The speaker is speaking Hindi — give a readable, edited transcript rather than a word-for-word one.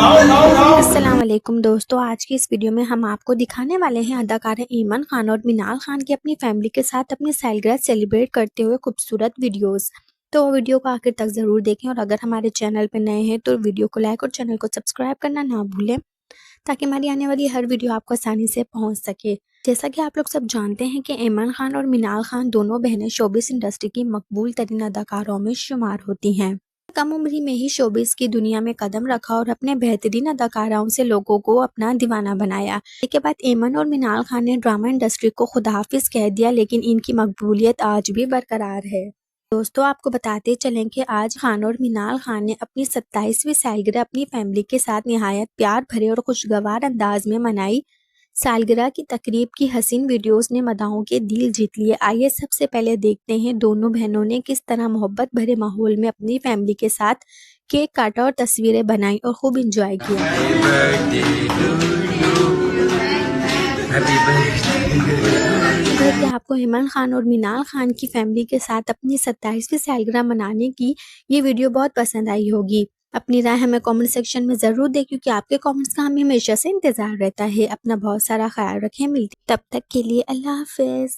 अस्सलाम वालेकुम दोस्तों, आज की इस वीडियो में हम आपको दिखाने वाले हैं अदाकारा ईमान खान और मिनाल खान की अपनी फैमिली के साथ अपनी सालगिरह सेलिब्रेट करते हुए खूबसूरत वीडियोस। तो वीडियो को आखिर तक ज़रूर देखें और अगर हमारे चैनल पर नए हैं तो वीडियो को लाइक और चैनल को सब्सक्राइब करना ना भूलें ताकि हमारी आने वाली हर वीडियो आपको आसानी से पहुंच सके। जैसा कि आप लोग सब जानते हैं कि ईमान खान और मिनाल खान दोनों बहनें शोबिस इंडस्ट्री की मकबूल तरीन अदाकारों में शुमार होती हैं। कम उम्र में ही शोबिस की दुनिया में कदम रखा और अपने बेहतरीन अदाकाराओं से लोगों को अपना दीवाना बनाया। इसके बाद ईमान और मिनाल खान ने ड्रामा इंडस्ट्री को खुदाफिज कह दिया, लेकिन इनकी मकबूलियत आज भी बरकरार है। दोस्तों, आपको बताते चलें कि आज खान और मिनाल खान ने अपनी 27वीं सालगिरह अपनी फैमिली के साथ निहायत प्यार भरे और खुशगवार अंदाज में मनाई। सालगिरह की तकरीब की हसीन वीडियोस ने मदाहों के दिल जीत लिए। आइए सबसे पहले देखते हैं दोनों बहनों ने किस तरह मोहब्बत भरे माहौल में अपनी फैमिली के साथ केक काटा और तस्वीरें बनाई और खूब इंजॉय किया। कि आपको ईमान खान और मिनाल खान की फैमिली के साथ अपनी 27वीं सालगिरह मनाने की ये वीडियो बहुत पसंद आई होगी। अपनी राय हमें कमेंट सेक्शन में ज़रूर दें, क्योंकि आपके कमेंट्स का हमें हमेशा से इंतज़ार रहता है। अपना बहुत सारा ख्याल रखें। मिलते तब तक के लिए अल्लाह हाफ़िज़।